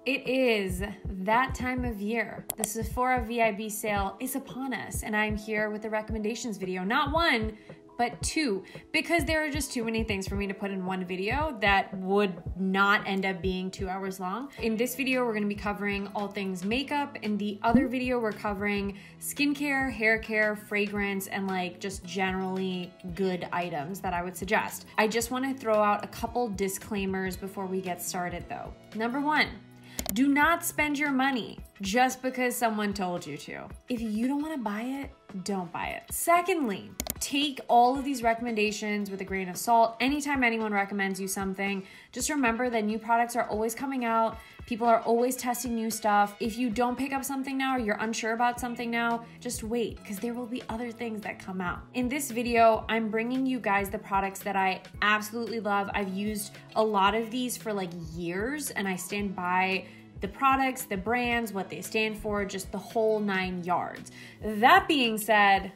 It is that time of year. The Sephora VIB sale is upon us, and I'm here with the recommendations video. Not one, but two, because there are just too many things for me to put in one video that would not end up being 2 hours long. In this video, we're gonna be covering all things makeup. In the other video, we're covering skincare, hair care, fragrance, and like just generally good items that I would suggest. I just wanna throw out a couple disclaimers before we get started though. Number one, do not spend your money just because someone told you to. If you don't want to buy it, don't buy it. Secondly, take all of these recommendations with a grain of salt. Anytime anyone recommends you something, just remember that new products are always coming out. People are always testing new stuff. If you don't pick up something now or you're unsure about something now, just wait, because there will be other things that come out. In this video, I'm bringing you guys the products that I absolutely love. I've used a lot of these for like years, and I stand by the products, the brands, what they stand for, just the whole 9 yards. That being said,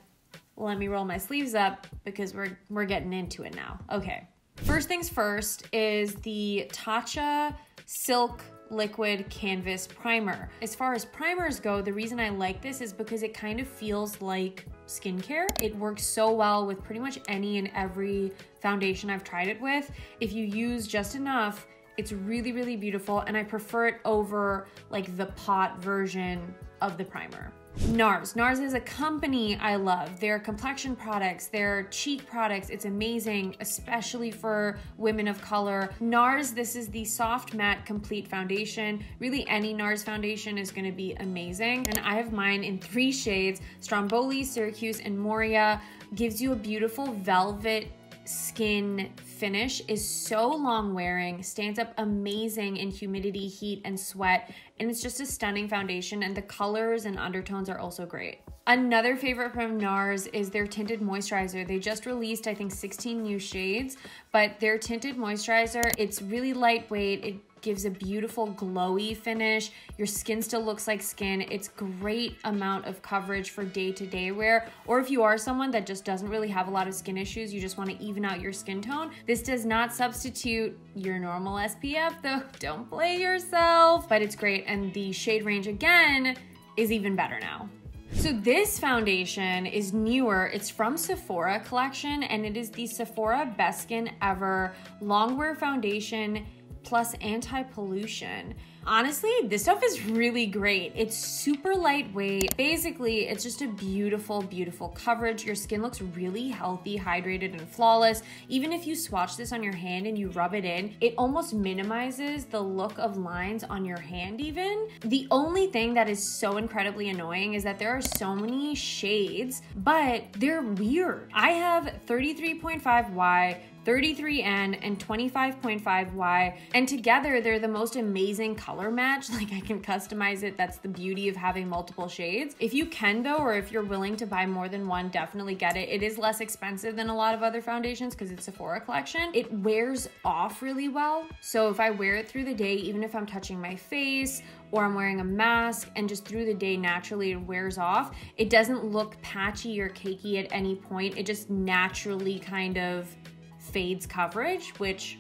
let me roll my sleeves up because we're getting into it now. Okay, first things first is the Tatcha Silk Liquid Canvas Primer. As far as primers go, the reason I like this is because it kind of feels like skincare. It works so well with pretty much any and every foundation I've tried it with. If you use just enough, it's really, really beautiful, and I prefer it over like the pot version of the primer. NARS. NARS is a company I love. Their complexion products, their cheek products, it's amazing, especially for women of color. NARS, this is the Soft Matte Complete Foundation. Really, any NARS foundation is gonna be amazing. And I have mine in 3 shades. Stromboli, Syracuse, and Moria. Gives you a beautiful velvet skin finish, is so long wearing, stands up amazing in humidity, heat, and sweat, and it's just a stunning foundation, and the colors and undertones are also great. Another favorite from NARS is their tinted moisturizer. They just released, I think, 16 new shades, but their tinted moisturizer, it's really lightweight. It gives a beautiful glowy finish. Your skin still looks like skin. It's great amount of coverage for day-to-day wear, or if you are someone that just doesn't really have a lot of skin issues, you just want to even out your skin tone. This does not substitute your normal SPF though. Don't play yourself, but it's great, and the shade range again is even better now. So this foundation is newer. It's from Sephora collection, and it is the Sephora Best Skin Ever Longwear Foundation plus anti-pollution. Honestly, this stuff is really great. It's super lightweight. Basically, it's just a beautiful, beautiful coverage. Your skin looks really healthy, hydrated, and flawless. Even if you swatch this on your hand and you rub it in, it almost minimizes the look of lines on your hand even. The only thing that is so incredibly annoying is that there are so many shades, but they're weird. I have 33.5Y, 33N, and 25.5Y, and together they're the most amazing color match. Like, I can customize it. That's the beauty of having multiple shades. If you can though, or if you're willing to buy more than one, definitely get it. It is less expensive than a lot of other foundations because it's Sephora collection. It wears off really well. So if I wear it through the day, even if I'm touching my face or I'm wearing a mask, and just through the day naturally it wears off, it doesn't look patchy or cakey at any point. It just naturally kind of fades coverage, which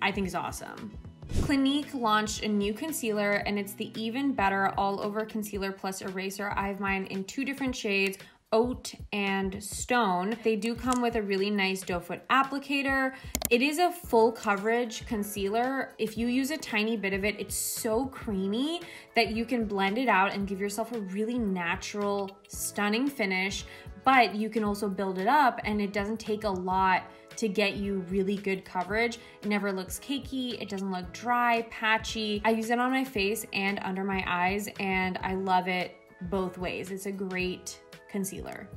I think is awesome. Clinique launched a new concealer, and it's the Even Better All Over Concealer Plus Eraser. I have mine in 2 different shades, Oat and Stone. They do come with a really nice doe foot applicator. It is a full coverage concealer. If you use a tiny bit of it, it's so creamy that you can blend it out and give yourself a really natural, stunning finish, but you can also build it up, and it doesn't take a lot to get you really good coverage. It never looks cakey. It doesn't look dry, patchy. I use it on my face and under my eyes, and I love it both ways. It's a great concealer.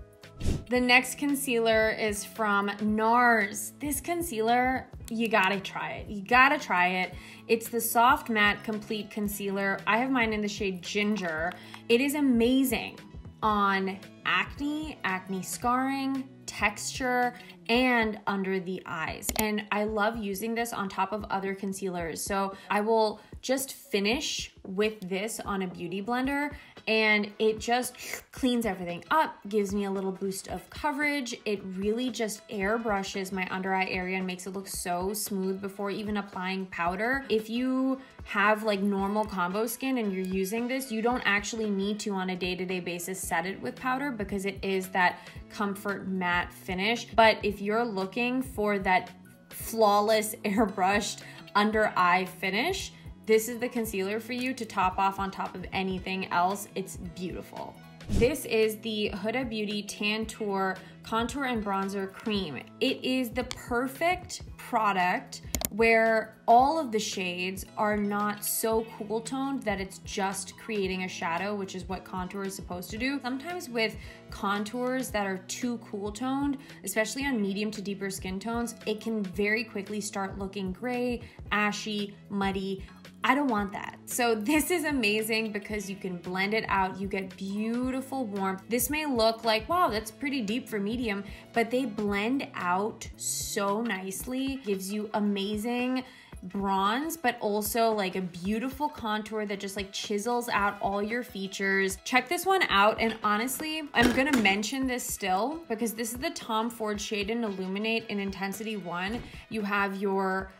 The next concealer is from NARS. This concealer, you gotta try it. You gotta try it. It's the Soft Matte Complete Concealer. I have mine in the shade Ginger. It is amazing on acne, acne scarring, texture, and under the eyes. And I love using this on top of other concealers. So I will just finish with this on a beauty blender, and it just cleans everything up, gives me a little boost of coverage. It really just airbrushes my under eye area and makes it look so smooth before even applying powder. If you have like normal combo skin and you're using this, you don't actually need to on a day-to-day basis set it with powder because it is that comfort matte finish. But if you're looking for that flawless airbrushed under eye finish, this is the concealer for you to top off on top of anything else. It's beautiful. This is the Huda Beauty Tantour Contour and Bronzer Cream. It is the perfect product where all of the shades are not so cool toned that it's just creating a shadow, which is what contour is supposed to do. Sometimes with contours that are too cool toned, especially on medium to deeper skin tones, it can very quickly start looking gray, ashy, muddy. I don't want that. So this is amazing because you can blend it out. You get beautiful warmth. This may look like, wow, that's pretty deep for medium, but they blend out so nicely. Gives you amazing bronze, but also like a beautiful contour that just like chisels out all your features. Check this one out. And honestly, I'm gonna mention this still because this is the Tom Ford Shade and Illuminate in Intensity 1. You have your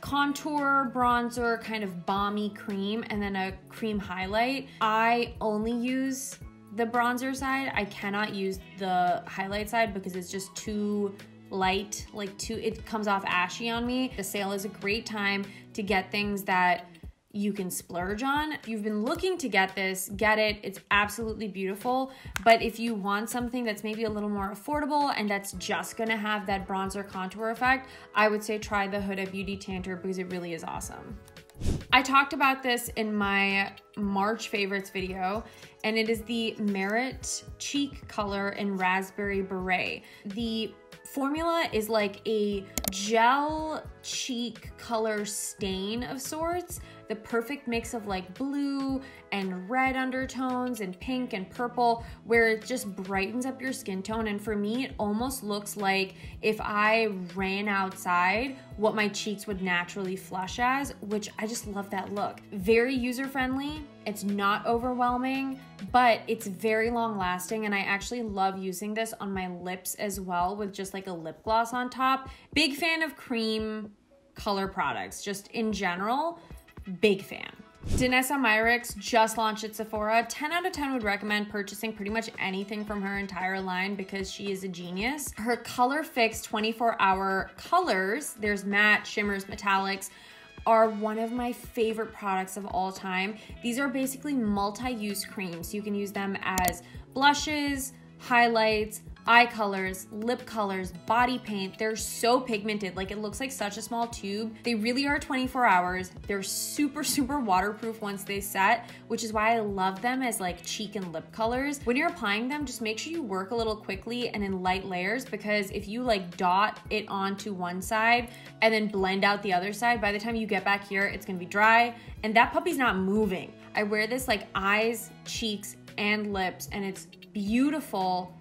contour, bronzer, kind of balmy cream, and then a cream highlight. I only use the bronzer side. I cannot use the highlight side because it's just too light, it comes off ashy on me. The sale is a great time to get things that you can splurge on. If you've been looking to get this, get it. It's absolutely beautiful. But if you want something that's maybe a little more affordable and that's just gonna have that bronzer contour effect, I would say try the Huda Beauty Tantour because it really is awesome. I talked about this in my March favorites video, and it is the Merit Cheek Color in Raspberry Beret. The formula is like a gel cheek color stain of sorts, the perfect mix of like blue and red undertones and pink and purple, where it just brightens up your skin tone. And for me, it almost looks like if I ran outside, what my cheeks would naturally flush as, which I just love that look. Very user-friendly. It's not overwhelming, but it's very long lasting. And I actually love using this on my lips as well with just like a lip gloss on top. Big fan of cream color products, just in general, big fan. Danessa Myricks just launched at Sephora. 10 out of 10 would recommend purchasing pretty much anything from her entire line because she is a genius. Her Color Fix 24-hour colors, there's matte, shimmers, metallics, are one of my favorite products of all time. These are basically multi-use creams. You can use them as blushes, highlights, eye colors, lip colors, body paint. They're so pigmented, like it looks like such a small tube. They really are 24 hours. They're super, super waterproof once they set, which is why I love them as like cheek and lip colors. When you're applying them, just make sure you work a little quickly and in light layers, because if you like dot it onto one side and then blend out the other side, by the time you get back here, it's gonna be dry and that puppy's not moving. I wear this like eyes, cheeks, and lips, and it's beautiful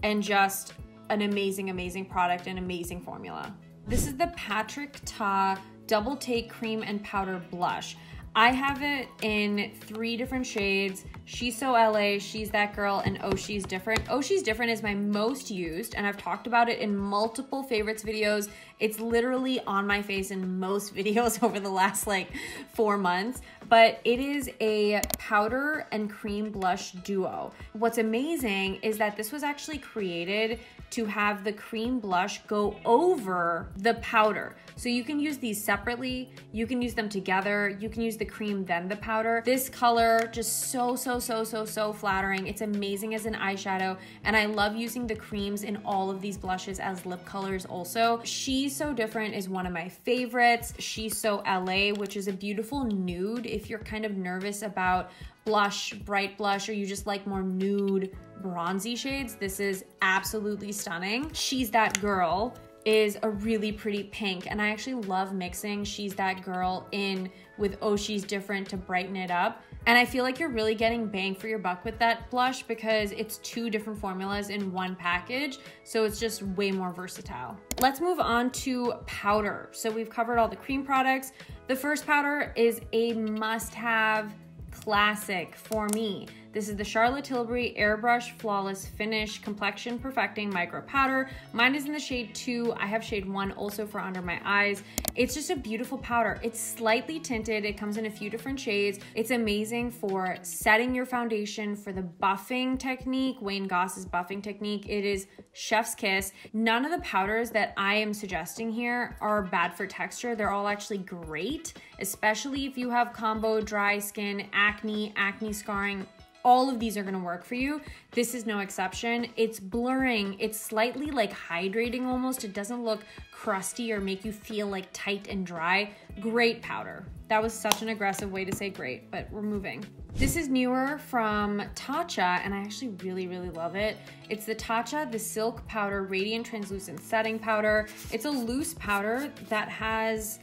and just an amazing, amazing product and amazing formula. This is the Patrick Ta Double Take Cream and Powder Blush. I have it in 3 different shades. She's So LA, She's That Girl, and Oh She's Different. Oh She's Different is my most used, and I've talked about it in multiple favorites videos. It's literally on my face in most videos over the last like 4 months, but it is a powder and cream blush duo. What's amazing is that this was actually created to have the cream blush go over the powder. So you can use these separately, you can use them together, you can use the cream then the powder. This color, just so flattering. It's amazing as an eyeshadow, and I love using the creams in all of these blushes as lip colors also. She's So Different is one of my favorites. She's So LA, which is a beautiful nude if you're kind of nervous about blush, bright blush, or you just like more nude, bronzy shades. This is absolutely stunning. She's That Girl is a really pretty pink, and I actually love mixing She's That Girl in with Oh She's Different to brighten it up. And I feel like you're really getting bang for your buck with that blush because it's 2 different formulas in one package, so it's just way more versatile. Let's move on to powder. So we've covered all the cream products. The first powder is a must-have classic for me. This is the Charlotte Tilbury Airbrush Flawless Finish Complexion Perfecting Micro Powder. Mine is in the shade 2. I have shade 1 also for under my eyes. It's just a beautiful powder. It's slightly tinted. It comes in a few different shades. It's amazing for setting your foundation, for the buffing technique, Wayne Goss's buffing technique. It is chef's kiss. None of the powders that I am suggesting here are bad for texture. They're all actually great, especially if you have combo dry skin, acne scarring. All of these are gonna work for you. This is no exception. It's blurring. It's slightly like hydrating almost. It doesn't look crusty or make you feel like tight and dry. Great powder. That was such an aggressive way to say great, but we're moving. This is newer from Tatcha, and I actually really, really love it. It's the Tatcha, the Silk Powder Radiant Translucent Setting Powder. It's a loose powder that has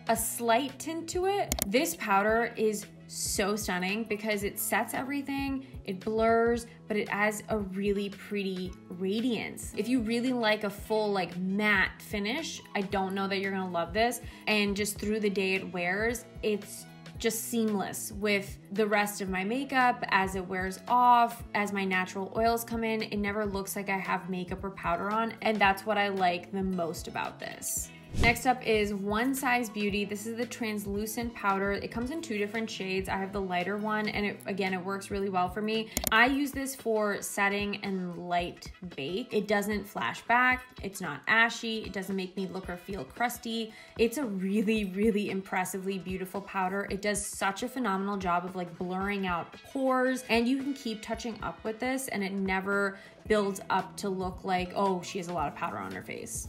a slight tint to it. This powder is so stunning because it sets everything, it blurs, but it adds a really pretty radiance. If you really like a full like matte finish, I don't know that you're gonna love this. And just through the day it wears, it's just seamless with the rest of my makeup as it wears off, as my natural oils come in. It never looks like I have makeup or powder on, and that's what I like the most about this. Next up is One Size Beauty. This is the translucent powder. It comes in 2 different shades. I have the lighter one, and it works really well for me. I use this for setting and light bake. It doesn't flash back. It's not ashy. It doesn't make me look or feel crusty. It's a really, really impressively beautiful powder. It does such a phenomenal job of like blurring out pores, and you can keep touching up with this and it never builds up to look like, oh, she has a lot of powder on her face.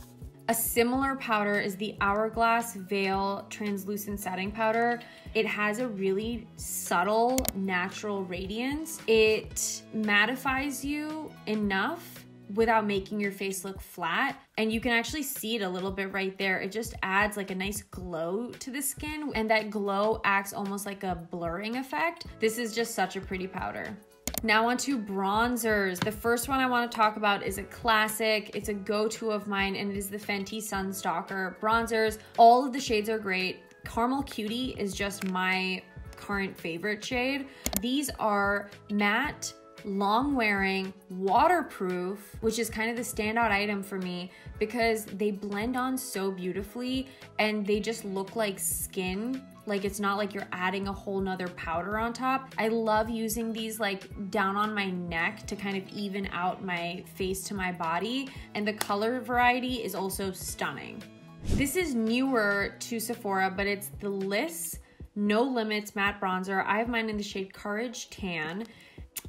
A similar powder is the Hourglass Veil Translucent Setting Powder. It has a really subtle, natural radiance. It mattifies you enough without making your face look flat. And you can actually see it a little bit right there. It just adds like a nice glow to the skin, and that glow acts almost like a blurring effect. This is just such a pretty powder. Now on to bronzers. The first one I want to talk about is a classic. It's a go-to of mine, and it is the Fenty Sunstalker bronzers. All of the shades are great. Caramel Cutie is just my current favorite shade. These are matte, long-wearing, waterproof, which is kind of the standout item for me because they blend on so beautifully and they just look like skin. Like it's not like you're adding a whole nother powder on top. I love using these like down on my neck to kind of even out my face to my body, and the color variety is also stunning. This is newer to Sephora, but it's the Liss No Limits Matte Bronzer. I have mine in the shade Courage Tan.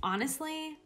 Honestly,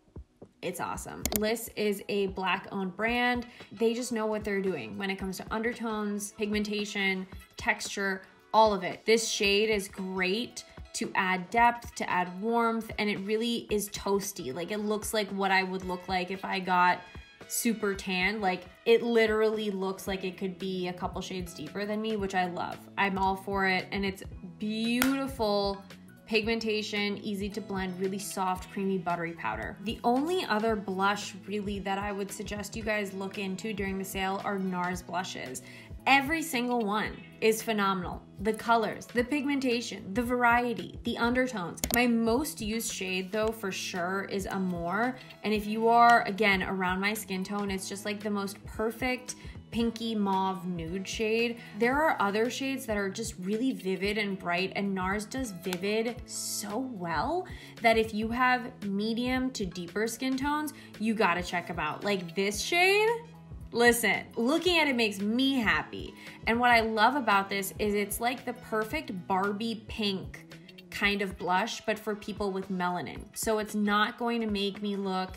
it's awesome. Liss is a Black-owned brand. They just know what they're doing when it comes to undertones, pigmentation, texture, all of it. This shade is great to add depth, to add warmth, and it really is toasty. Like it looks like what I would look like if I got super tan. Like it literally looks like it could be a couple shades deeper than me, which I love. I'm all for it, and it's beautiful pigmentation, easy to blend, really soft, creamy, buttery powder. The only other blush really that I would suggest you guys look into during the sale are NARS blushes. Every single one is phenomenal. The colors, the pigmentation, the variety, the undertones. My most used shade though for sure is Amore. And if you are, again, around my skin tone, it's just like the most perfect pinky mauve nude shade. There are other shades that are just really vivid and bright, and NARS does vivid so well that if you have medium to deeper skin tones, you gotta check them out. Like this shade, listen, looking at it makes me happy. And what I love about this is it's like the perfect Barbie pink kind of blush, but for people with melanin. So it's not going to make me look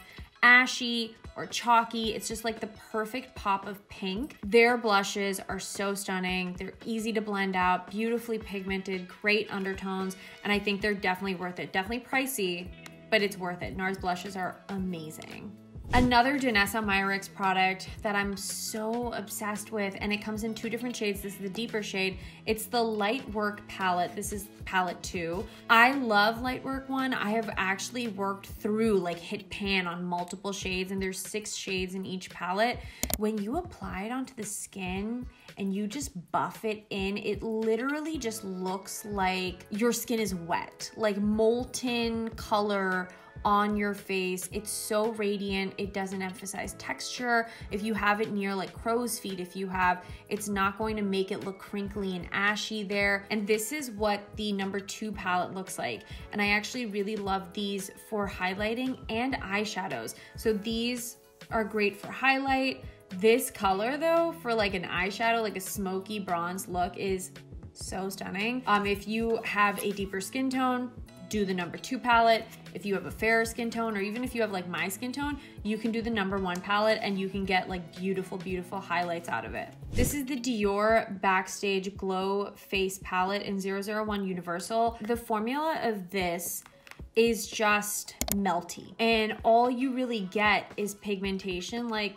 ashy or chalky. It's just like the perfect pop of pink. Their blushes are so stunning. They're easy to blend out, beautifully pigmented, great undertones, and I think they're definitely worth it. Definitely pricey, but it's worth it. NARS blushes are amazing. Another Danessa Myricks product that I'm so obsessed with, and it comes in 2 different shades. This is the deeper shade. It's the Lightwork palette. This is palette 2. I love Lightwork 1. I have actually worked through, like, hit pan on multiple shades, and there's 6 shades in each palette. When you apply it onto the skin and you just buff it in, it literally just looks like your skin is wet, like molten color on your face. It's so radiant. It doesn't emphasize texture. If you have it near like crow's feet, it's not going to make it look crinkly and ashy there. And this is what the number 2 palette looks like. And I actually really love these for highlighting and eyeshadows. So these are great for highlight. This color though, for like an eyeshadow, like a smoky bronze look, is so stunning. If you have a deeper skin tone, do the number 2 palette. If you have a fairer skin tone, or even if you have like my skin tone, you can do the number 1 palette and you can get like beautiful, beautiful highlights out of it. This is the Dior Backstage Glow Face Palette in 001 Universal. The formula of this is just melty, and all you really get is pigmentation. Like,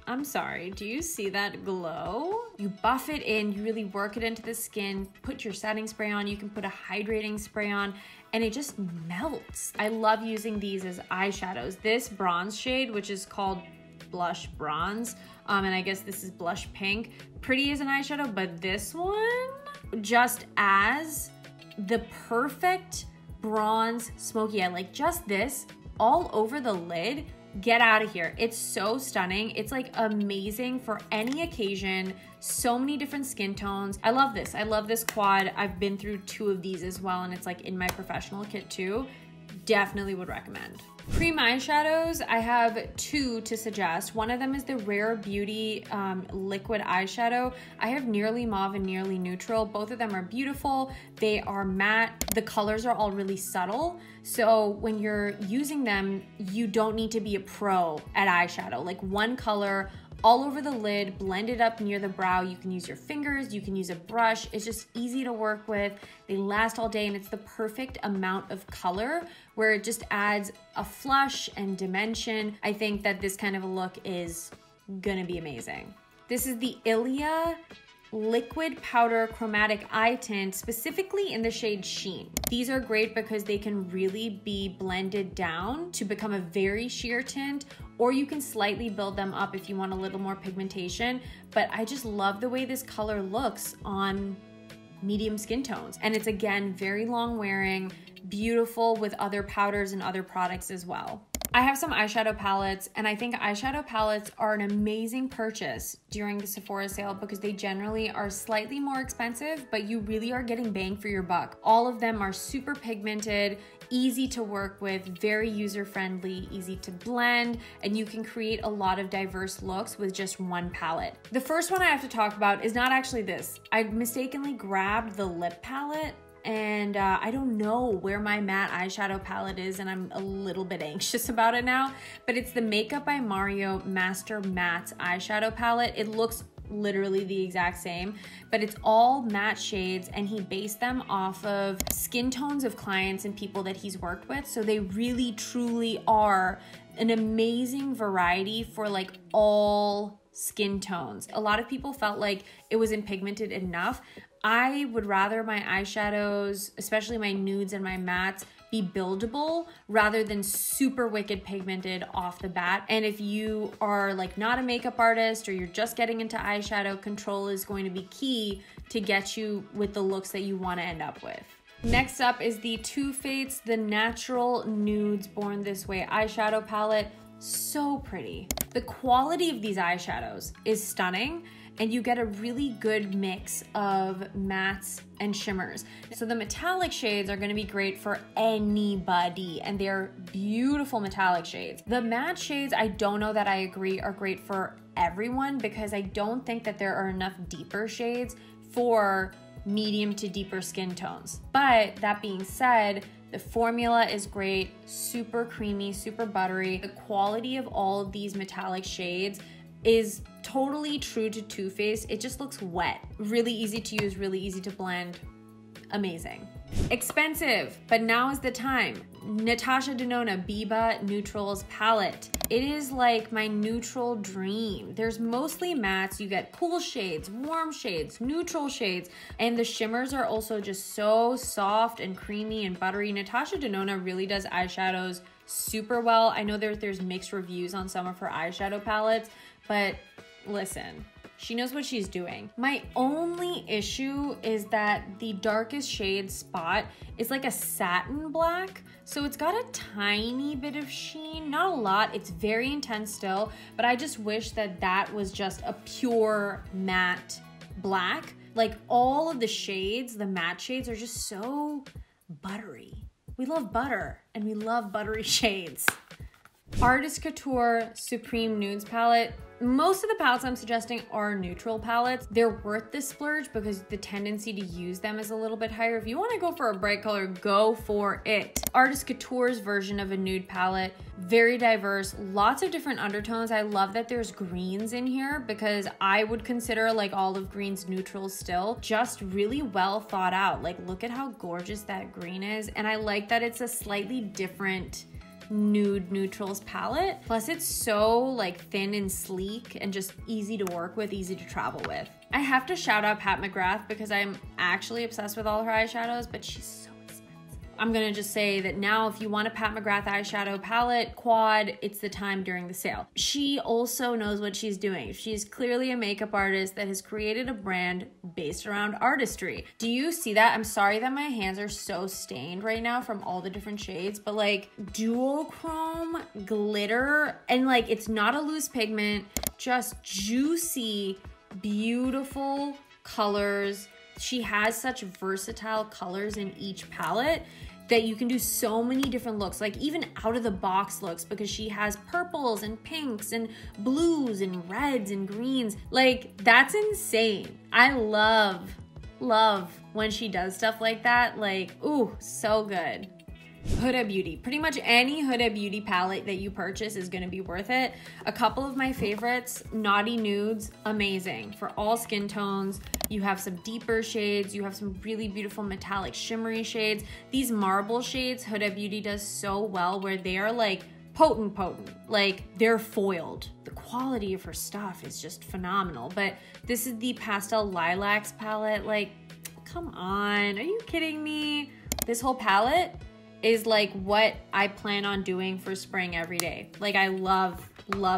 I'm sorry, do you see that glow? You buff it in, you really work it into the skin, put your setting spray on, you can put a hydrating spray on, and it just melts. I love using these as eyeshadows. This bronze shade, which is called Blush Bronze, and I guess this is Blush Pink, pretty as an eyeshadow, but this one just as the perfect bronze smoky eye. Like, just this all over the lid. Get out of here. It's so stunning. It's like amazing for any occasion. So many different skin tones. I love this. I love this quad. I've been through 2 of these as well, and it's like in my professional kit too. Definitely would recommend. Cream eyeshadows, I have 2 to suggest. One of them is the Rare Beauty liquid eyeshadow. I have Nearly Mauve and Nearly Neutral. Both of them are beautiful. They are matte. The colors are all really subtle. So when you're using them, you don't need to be a pro at eyeshadow. Like, one color all over the lid, blend it up near the brow. You can use your fingers, you can use a brush. It's just easy to work with. They last all day, and it's the perfect amount of color where it just adds a flush and dimension. I think that this kind of a look is gonna be amazing. This is the Ilia Liquid Powder Chromatic Eye Tint, specifically in the shade Sheen. These are great because they can really be blended down to become a very sheer tint, or you can slightly build them up if you want a little more pigmentation. But I just love the way this color looks on medium skin tones. And it's, again, very long wearing, beautiful with other powders and other products as well. I have some eyeshadow palettes, and I think eyeshadow palettes are an amazing purchase during the Sephora sale because they generally are slightly more expensive, but you really are getting bang for your buck. All of them are super pigmented, easy to work with, very user-friendly, easy to blend, and you can create a lot of diverse looks with just one palette. The first one I have to talk about is not actually this. I mistakenly grabbed the lip palette, and I don't know where my matte eyeshadow palette is, and I'm a little bit anxious about it now, but it's the Makeup by Mario Master Matte eyeshadow palette. It looks literally the exact same, but it's all matte shades, and he based them off of skin tones of clients and people that he's worked with, so they really truly are an amazing variety for like all skin tones. A lot of people felt like it wasn't pigmented enough. I would rather my eyeshadows, especially my nudes and my mattes, be buildable rather than super wicked pigmented off the bat. And if you are like not a makeup artist or you're just getting into eyeshadow, control is going to be key to get you with the looks that you want to end up with. Next up is the Too Faced The Natural Nudes Born This Way eyeshadow palette. So pretty. The quality of these eyeshadows is stunning, and you get a really good mix of mattes and shimmers. So the metallic shades are gonna be great for anybody, and they're beautiful metallic shades. The matte shades, I don't know that I agree, are great for everyone because I don't think that there are enough deeper shades for medium to deeper skin tones. But that being said, the formula is great, super creamy, super buttery. The quality of all of these metallic shades is totally true to Too Faced. It just looks wet. Really easy to use, really easy to blend. Amazing. Expensive, but now is the time. Natasha Denona Biba Neutrals Palette. It is like my neutral dream. There's mostly mattes. You get cool shades, warm shades, neutral shades, and the shimmers are also just so soft and creamy and buttery. Natasha Denona really does eyeshadows super well. I know there's mixed reviews on some of her eyeshadow palettes, but listen, she knows what she's doing. My only issue is that the darkest shade Spot is like a satin black. So it's got a tiny bit of sheen, not a lot. It's very intense still, but I just wish that that was just a pure matte black. Like all of the shades, the matte shades are just so buttery. We love butter and we love buttery shades. Artist Couture Supreme Nudes palette. Most of the palettes I'm suggesting are neutral palettes. They're worth the splurge because the tendency to use them is a little bit higher. If you want to go for a bright color, go for it. Artist Couture's version of a nude palette, very diverse, lots of different undertones. I love that there's greens in here because I would consider like olive greens neutrals still. Just really well thought out. Like look at how gorgeous that green is. And I like that it's a slightly different nude neutrals palette. Plus it's so like thin and sleek and just easy to work with, easy to travel with. I have to shout out Pat McGrath because I'm actually obsessed with all her eyeshadows, but she's so expensive. I'm gonna just say that now if you want a Pat McGrath eyeshadow palette quad, it's the time during the sale. She also knows what she's doing. She's clearly a makeup artist that has created a brand based around artistry. Do you see that? I'm sorry that my hands are so stained right now from all the different shades, but like duochrome glitter, and like it's not a loose pigment, just juicy, beautiful colors. She has such versatile colors in each palette that you can do so many different looks, like even out of the box looks, because she has purples and pinks and blues and reds and greens. Like that's insane. I love when she does stuff like that. Like, ooh, so good. Huda Beauty. Pretty much any Huda Beauty palette that you purchase is going to be worth it. A couple of my favorites, Naughty Nudes, amazing for all skin tones. You have some deeper shades, you have some really beautiful metallic shimmery shades. These marble shades Huda Beauty does so well where they are like potent, like they're foiled. The quality of her stuff is just phenomenal. But this is the Pastel Lilacs palette. Like, come on, are you kidding me? This whole palette is like what I plan on doing for spring every day. Like I love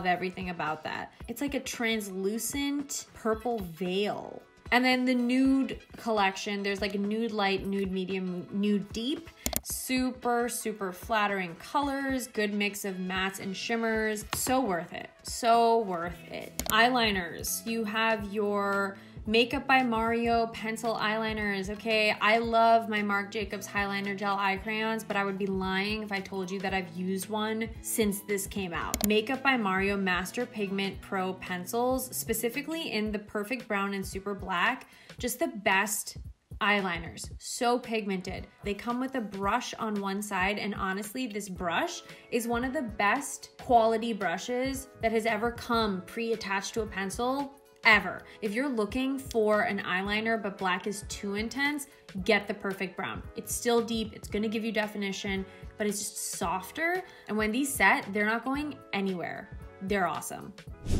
everything about that. It's like a translucent purple veil. And then the nude collection, there's like a nude light, nude medium, nude deep. Super flattering colors, good mix of mattes and shimmers. So worth it, so worth it. Eyeliners, you have your Makeup by Mario pencil eyeliners. Okay, I love my Marc Jacobs Highliner Gel eye crayons, but I would be lying if I told you that I've used one since this came out. Makeup by Mario Master Pigment Pro pencils, specifically in the Perfect Brown and Super Black, just the best eyeliners. So pigmented. They come with a brush on one side, and honestly, this brush is one of the best quality brushes that has ever come pre-attached to a pencil ever. If you're looking for an eyeliner but black is too intense, get the Perfect Brown. It's still deep, it's gonna give you definition, but it's just softer. And when these set, they're not going anywhere. They're awesome.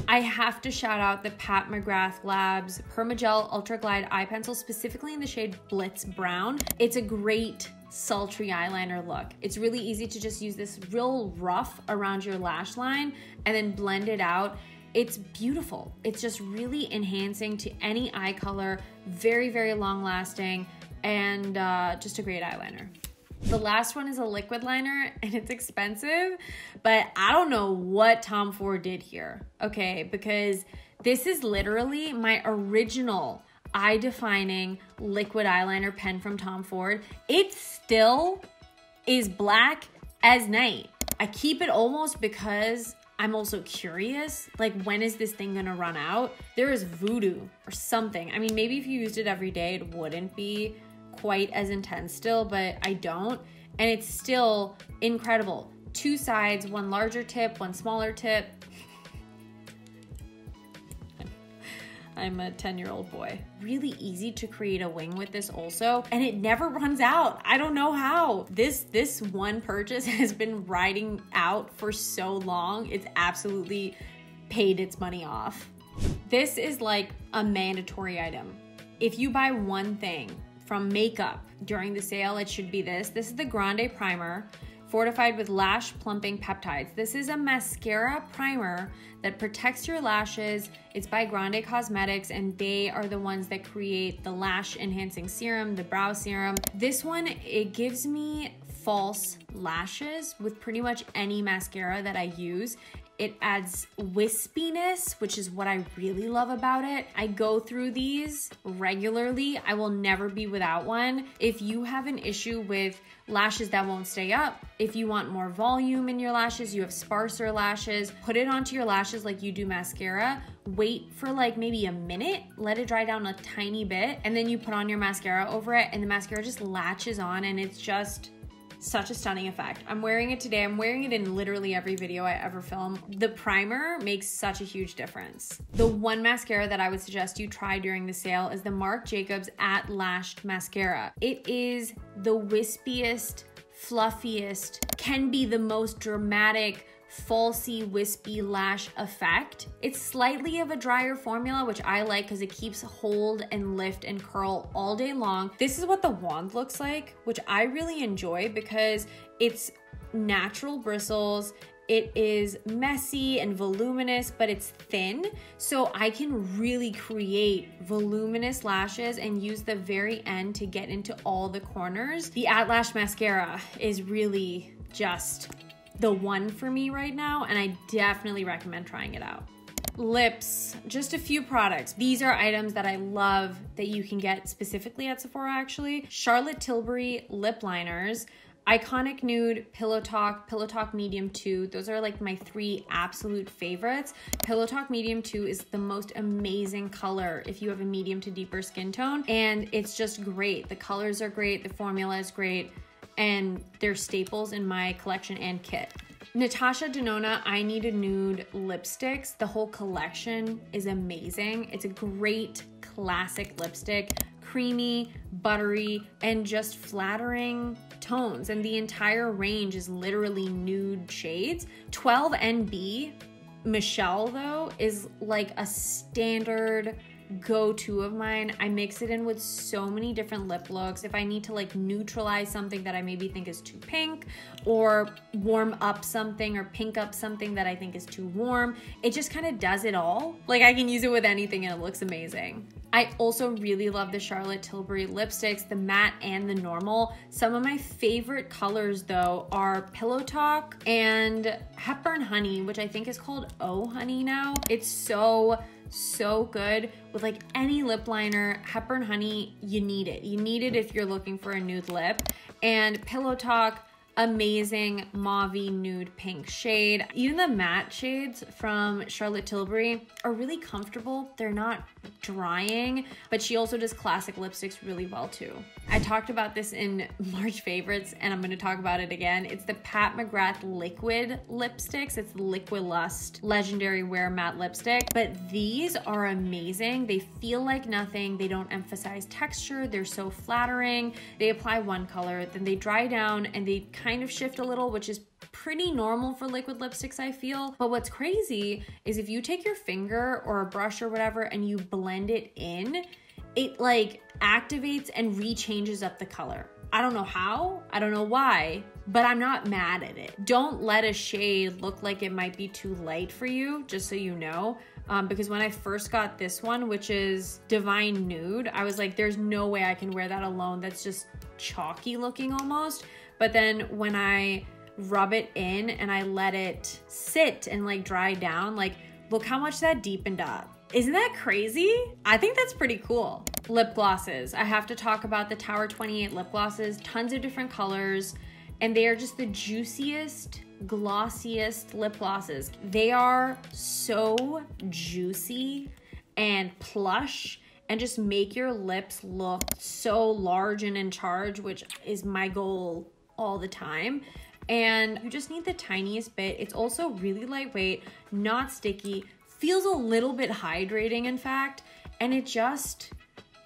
I have to shout out the Pat McGrath Labs Permagel Ultra Glide Eye Pencil, specifically in the shade Blitz Brown. It's a great sultry eyeliner look. It's really easy to just use this real rough around your lash line and then blend it out. It's beautiful. It's just really enhancing to any eye color, very long lasting, and just a great eyeliner. The last one is a liquid liner, and it's expensive, but I don't know what Tom Ford did here, okay? Because this is literally my original eye-defining liquid eyeliner pen from Tom Ford. It still is black as night. I keep it almost because I'm also curious, like, when is this thing gonna run out? There is voodoo or something. I mean, maybe if you used it every day, it wouldn't be quite as intense still, but I don't. And it's still incredible. Two sides, one larger tip, one smaller tip. I'm a 10-year-old boy. Really easy to create a wing with this also, and it never runs out. I don't know how. This one purchase has been riding out for so long. It's absolutely paid its money off. This is like a mandatory item. If you buy one thing from makeup during the sale, it should be this. This is the Grande Primer, fortified with lash plumping peptides. This is a mascara primer that protects your lashes. It's by Grande Cosmetics, and they are the ones that create the lash enhancing serum, the brow serum. This one, it gives me false lashes with pretty much any mascara that I use. It adds wispiness, which is what I really love about it. I go through these regularly. I will never be without one. If you have an issue with lashes that won't stay up, if you want more volume in your lashes, you have sparser lashes, put it onto your lashes like you do mascara. Wait for like maybe a minute, let it dry down a tiny bit, and then you put on your mascara over it, and the mascara just latches on, and it's just such a stunning effect. I'm wearing it today. I'm wearing it in literally every video I ever film. The primer makes such a huge difference. The one mascara that I would suggest you try during the sale is the Marc Jacobs At Lashed Mascara. It is the wispiest, fluffiest, can be the most dramatic, falsy, wispy lash effect. It's slightly of a drier formula, which I like because it keeps hold and lift and curl all day long. This is what the wand looks like, which I really enjoy because it's natural bristles. It is messy and voluminous, but it's thin. So I can really create voluminous lashes and use the very end to get into all the corners. The At Lash Mascara is really just the one for me right now, and I definitely recommend trying it out. Lips, just a few products. These are items that I love that you can get specifically at Sephora actually. Charlotte Tilbury lip liners, Iconic Nude, Pillow Talk Medium 2. Those are like my 3 absolute favorites. Pillow Talk Medium 2 is the most amazing color if you have a medium to deeper skin tone, and it's just great. The colors are great, the formula is great, and they're staples in my collection and kit. Natasha Denona I Need a Nude lipsticks. The whole collection is amazing. It's a great classic lipstick, creamy, buttery, and just flattering tones. And the entire range is literally nude shades. 12 NB Michelle though is like a standard go-to of mine. I mix it in with so many different lip looks. If I need to like neutralize something that I maybe think is too pink, or warm up something or pink up something that I think is too warm, it just kind of does it all. Like I can use it with anything and it looks amazing. I also really love the Charlotte Tilbury lipsticks, the matte and the normal. Some of my favorite colors though are Pillow Talk and Hepburn Honey, which I think is called Oh Honey now. It's so good with like any lip liner. Hepburn Honey, you need it. You need it if you're looking for a nude lip. And Pillow Talk, amazing mauvey nude pink shade. Even the matte shades from Charlotte Tilbury are really comfortable. They're not drying, but she also does classic lipsticks really well too. I talked about this in March favorites and I'm going to talk about it again. It's the Pat McGrath liquid lipsticks. It's the Liquid Lust Legendary Wear Matte Lipstick, but these are amazing. They feel like nothing. They don't emphasize texture. They're so flattering. They apply one color, then they dry down and they kind of shift a little, which is pretty normal for liquid lipsticks, I feel. But what's crazy is if you take your finger or a brush or whatever and you blend it in, it like activates and rechanges up the color. I don't know how, I don't know why, but I'm not mad at it. Don't let a shade look like it might be too light for you, just so you know. Because when I first got this one, which is Divine Nude, I was like, there's no way I can wear that alone. That's just chalky looking almost. But then when I rub it in and I let it sit and like dry down, like look how much that deepened up. Isn't that crazy? I think that's pretty cool. Lip glosses. I have to talk about the Tower 28 lip glosses, tons of different colors, and they are just the juiciest, glossiest lip glosses. They are so juicy and plush and just make your lips look so large and in charge, which is my goal all the time. And you just need the tiniest bit. It's also really lightweight, not sticky, feels a little bit hydrating in fact, and it just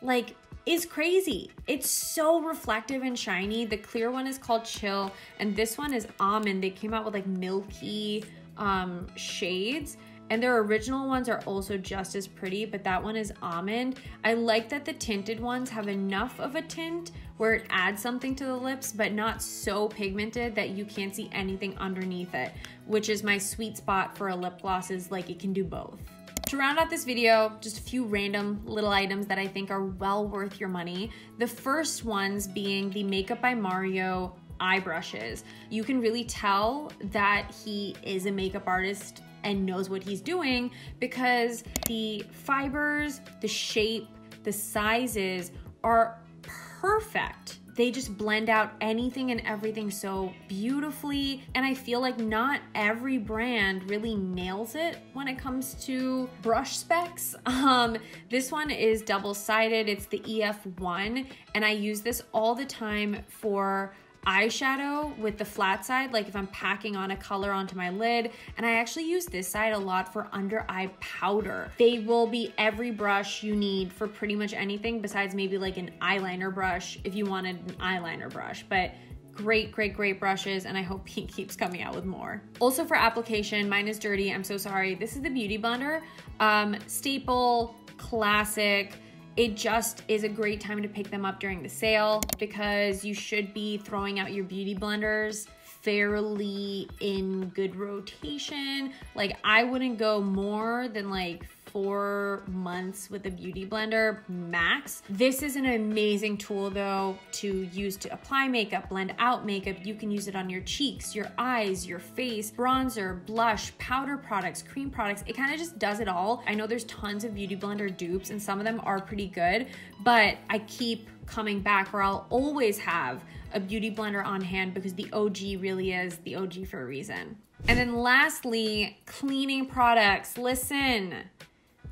like is crazy. It's so reflective and shiny. The clear one is called Chill, and this one is Almond. They came out with like milky shades, and their original ones are also just as pretty, but that one is Almond. I like that the tinted ones have enough of a tint where it adds something to the lips, but not so pigmented that you can't see anything underneath it, which is my sweet spot for a lip gloss, is like it can do both. To round out this video, just a few random little items that I think are well worth your money. The first ones being the Makeup by Mario eye brushes. You can really tell that he is a makeup artist and knows what he's doing because the fibers, the shape, the sizes are perfect. They just blend out anything and everything so beautifully. And I feel like not every brand really nails it when it comes to brush specs. This one is double-sided. It's the EF1, and I use this all the time for eyeshadow with the flat side, like if I'm packing on a color onto my lid. And I actually use this side a lot for under eye powder. They will be every brush you need for pretty much anything besides maybe like an eyeliner brush if you wanted an eyeliner brush. But great, great, great brushes, and I hope he keeps coming out with more. Also for application, mine is dirty, I'm so sorry. This is the Beauty Blender. Staple, classic. It just is a great time to pick them up during the sale because you should be throwing out your beauty blenders fairly in good rotation. Like I wouldn't go more than like 4 months with a beauty blender max. This is an amazing tool though to use to apply makeup, blend out makeup. You can use it on your cheeks, your eyes, your face, bronzer, blush, powder products, cream products. It kind of just does it all. I know there's tons of beauty blender dupes and some of them are pretty good, but I keep coming back, or I'll always have a beauty blender on hand because the OG really is the OG for a reason. And then lastly, cleaning products. Listen,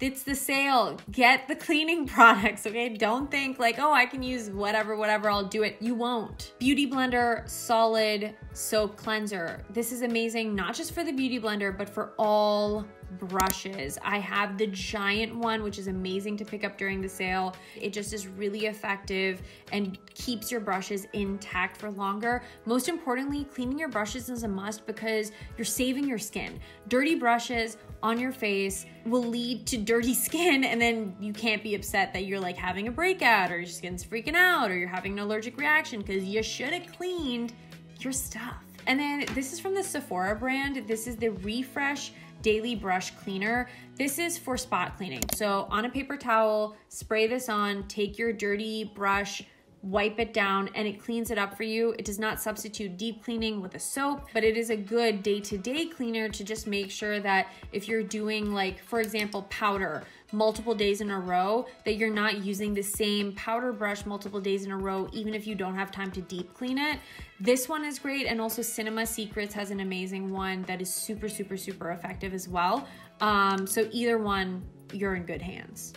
it's the sale. Get the cleaning products, okay? Don't think like, oh, I can use whatever, I'll do it. You won't. Beauty Blender Solid Soap Cleanser. This is amazing, not just for the Beauty Blender, but for all brushes. I have the giant one, which is amazing to pick up during the sale. It just is really effective and keeps your brushes intact for longer. Most importantly, cleaning your brushes is a must because you're saving your skin. Dirty brushes on your face will lead to dirty skin, and then you can't be upset that you're like having a breakout or your skin's freaking out or you're having an allergic reaction because you should have cleaned your stuff. And then this is from the Sephora brand. This is the Refresh Daily Brush Cleaner. This is for spot cleaning. So on a paper towel, spray this on, take your dirty brush, wipe it down, and it cleans it up for you. It does not substitute deep cleaning with a soap, but it is a good day-to-day cleaner to just make sure that if you're doing, like, for example, powder multiple days in a row, that you're not using the same powder brush multiple days in a row, even if you don't have time to deep clean it. This one is great, and also Cinema Secrets has an amazing one that is super, super, super effective as well. So either one, you're in good hands.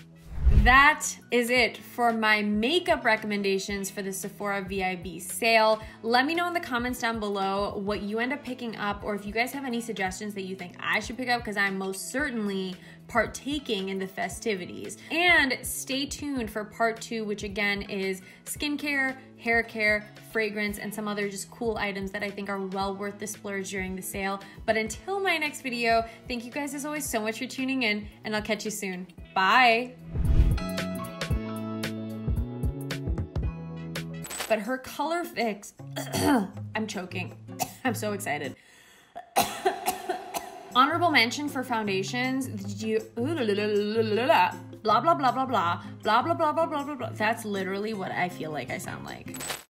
That is it for my makeup recommendations for the Sephora VIB sale. Let me know in the comments down below what you end up picking up, or if you guys have any suggestions that you think I should pick up, because I'm most certainly partaking in the festivities. And stay tuned for part 2, which again is skincare, hair care, fragrance, and some other just cool items that I think are well worth the splurge during the sale. But until my next video, thank you guys as always so much for tuning in, and I'll catch you soon. Bye. But her color fix, I'm choking. I'm so excited. Honorable mention for foundations. Did you, blah, blah, blah, blah, blah, blah, blah, blah, blah, blah, blah, blah, blah. That's literally what I feel like I sound like.